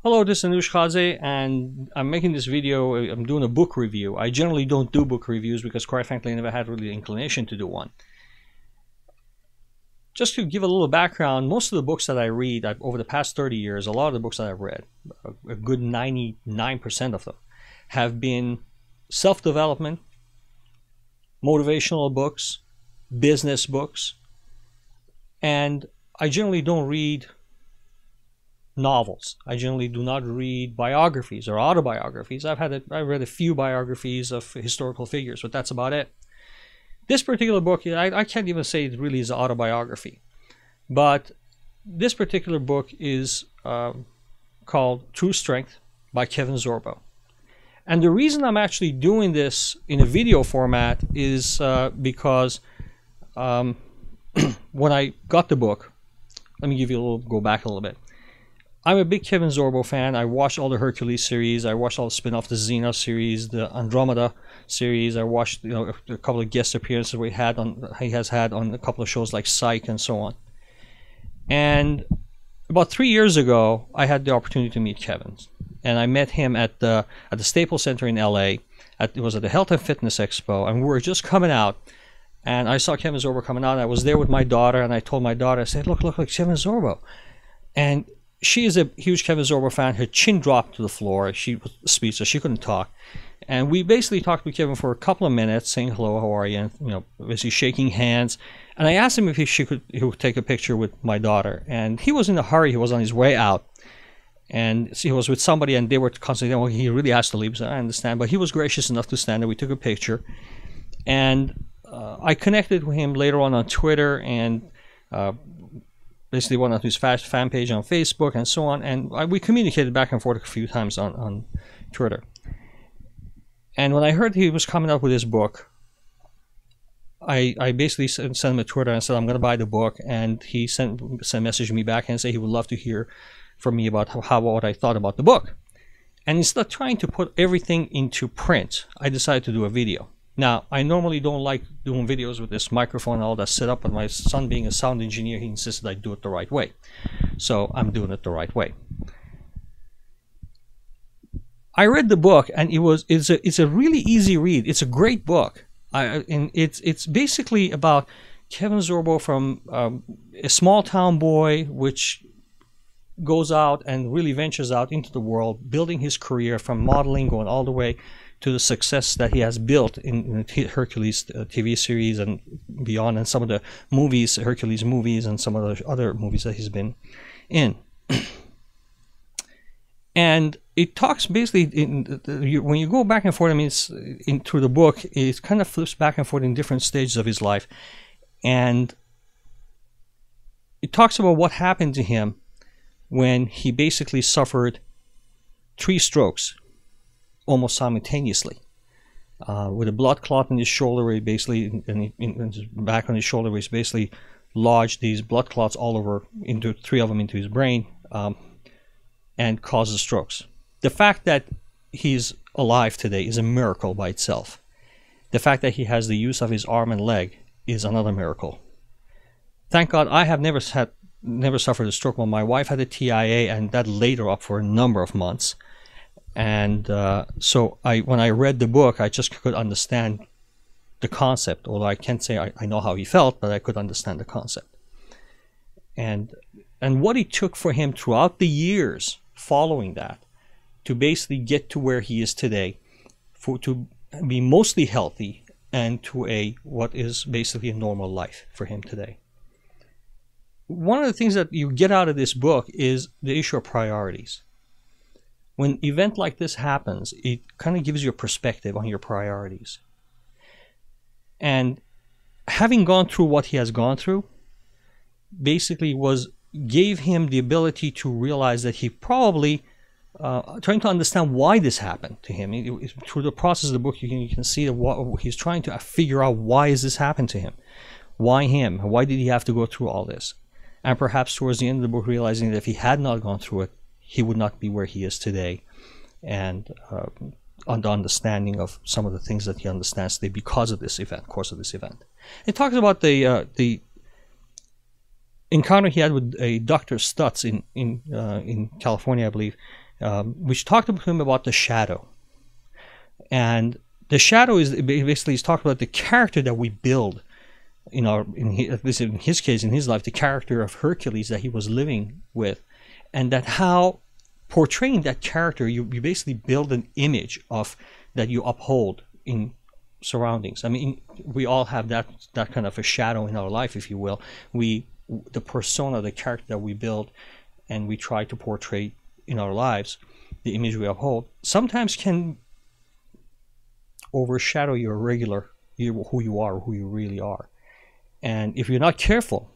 Hello, this is Anush Khaze, and I'm making this video. I'm doing a book review. I generally don't do book reviews because, quite frankly, I never had really the inclination to do one. Just to give a little background, most of the books that I read over the past 30 years, a lot of the books that I've read, a good 99% of them, have been self-development, motivational books, business books, and I generally don't read novels. I generally do not read biographies or autobiographies. I've read a few biographies of historical figures, but that's about it. This particular book, I can't even say it really is an autobiography, but this particular book is called True Strength by Kevin Sorbo. And the reason I'm actually doing this in a video format is because when I got the book, let me go back a little bit. I'm a big Kevin Sorbo fan. I watched all the Hercules series. I watched all the spin-offs, the Xena series, the Andromeda series. I watched a couple of guest appearances he has had on a couple of shows like Psych and so on. And about 3 years ago, I had the opportunity to meet Kevin, and I met him at the Staples Center in LA. It was at the Health and Fitness Expo, and we were just coming out. And I saw Kevin Sorbo coming out. I was there with my daughter, and I told my daughter, I said, "Look, Kevin Sorbo." And she is a huge Kevin Sorbo fan. Her chin dropped to the floor. She was speechless. She couldn't talk. And we basically talked with Kevin for a couple of minutes, saying hello, how are you, and basically shaking hands. And I asked him if he would take a picture with my daughter. And he was in a hurry. He was on his way out. And he was with somebody, and they were constantly, well, he really has to leave. So I understand. But he was gracious enough to stand there. We took a picture. And I connected with him later on Twitter, and basically went on his fan page on Facebook and so on, and we communicated back and forth a few times on Twitter. And when I heard he was coming out with his book, I basically sent him a Twitter and said, I'm going to buy the book, and he sent a message to me back and said he would love to hear from me about what I thought about the book. And instead of trying to put everything into print, I decided to do a video. Now, I normally don't like doing videos with this microphone and all that set up, but my son, being a sound engineer, he insisted I do it the right way. So I'm doing it the right way. I read the book, and it's a really easy read. It's a great book. And it's basically about Kevin Sorbo from a small town boy, which goes out and really ventures out into the world, building his career from modeling, going all the way to the success that he has built in Hercules TV series and beyond, and some of the movies, Hercules movies, and some of the other movies that he's been in. And it talks basically, when you go back and forth, I mean, through the book, it kind of flips back and forth in different stages of his life. And it talks about what happened to him when he basically suffered 3 strokes almost simultaneously, with a blood clot in his shoulder, where he basically, back on his shoulder, where he's basically lodged these blood clots all over, 3 of them into his brain, and causes strokes. The fact that he's alive today is a miracle by itself. The fact that he has the use of his arm and leg is another miracle. Thank God I have never suffered a stroke. Well, my wife had a TIA, and that laid her up for a number of months. And so when I read the book, I just could understand the concept, although I can't say I know how he felt, but I could understand the concept. And what it took for him throughout the years following that to basically get to where he is today, to be mostly healthy, and to what is basically a normal life for him today. One of the things that you get out of this book is the issue of priorities. When an event like this happens, it kind of gives you a perspective on your priorities. And having gone through what he has gone through, basically gave him the ability to realize that he probably, trying to understand why this happened to him. Through the process of the book, you can see that he's trying to figure out, why has this happened to him? Why him? Why did he have to go through all this? And perhaps towards the end of the book, realizing that if he had not gone through it, he would not be where he is today, and on the understanding of some of the things that he understands today because of this event, course of this event. It talks about the encounter he had with a Dr. Stutz in California, I believe, which talked to him about the shadow. And the shadow is basically, he's talking about the character that we build at least in his case, in his life, the character of Hercules that he was living with, and that how portraying that character, you basically build an image of that you uphold in surroundings. I mean, we all have that kind of a shadow in our life, if you will. The persona, the character that we build, and we try to portray in our lives, the image we uphold, sometimes can overshadow your regular, who you are, who you really are. And if you're not careful,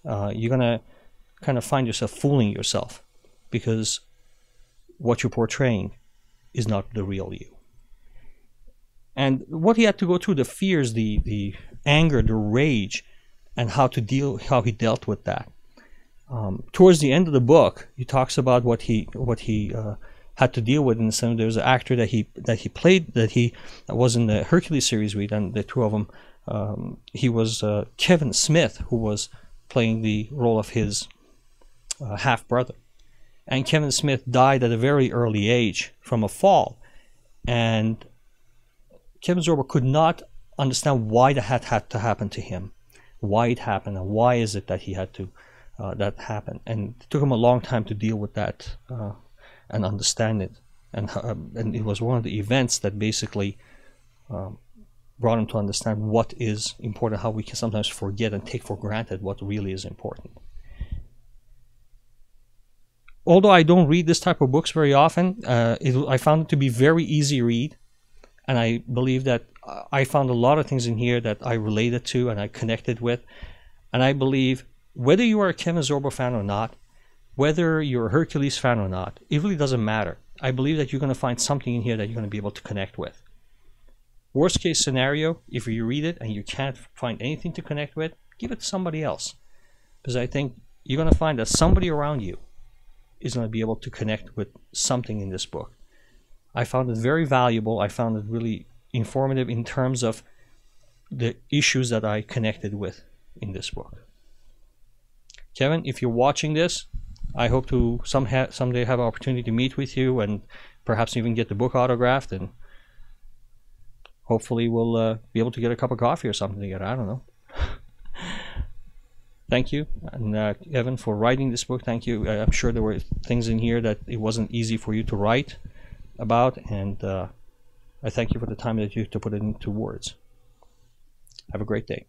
you're going to kind of find yourself fooling yourself, because what you're portraying is not the real you. And what he had to go through, the fears, the anger, the rage, and how he dealt with that. Towards the end of the book, he talks about what he had to deal with. In the sense, there was an actor that he played, that was in the Hercules series with, and the two of them. He was Kevin Smith, who was playing the role of his half brother, and Kevin Smith died at a very early age from a fall, and Kevin Sorbo could not understand why that had to happen to him, why it happened, and why is it that he had to that happen. And it took him a long time to deal with that and understand it. And it was one of the events that basically brought him to understand what is important, how we can sometimes forget and take for granted what really is important. Although I don't read this type of books very often, I found it to be very easy read. And I believe that I found a lot of things in here that I related to and I connected with. And I believe whether you are a Kevin Sorbo fan or not, whether you're a Hercules fan or not, it really doesn't matter. I believe that you're going to find something in here that you're going to be able to connect with. Worst case scenario, if you read it and you can't find anything to connect with, give it to somebody else. Because I think you're going to find that somebody around you is going to be able to connect with something in this book. I found it very valuable. I found it really informative in terms of the issues that I connected with in this book. Kevin, if you're watching this, I hope to someday have an opportunity to meet with you and perhaps even get the book autographed, and hopefully we'll be able to get a cup of coffee or something together. I don't know. Thank you, and Kevin, for writing this book. Thank you. I'm sure there were things in here that it wasn't easy for you to write about, and I thank you for the time that you took to put it into words. Have a great day.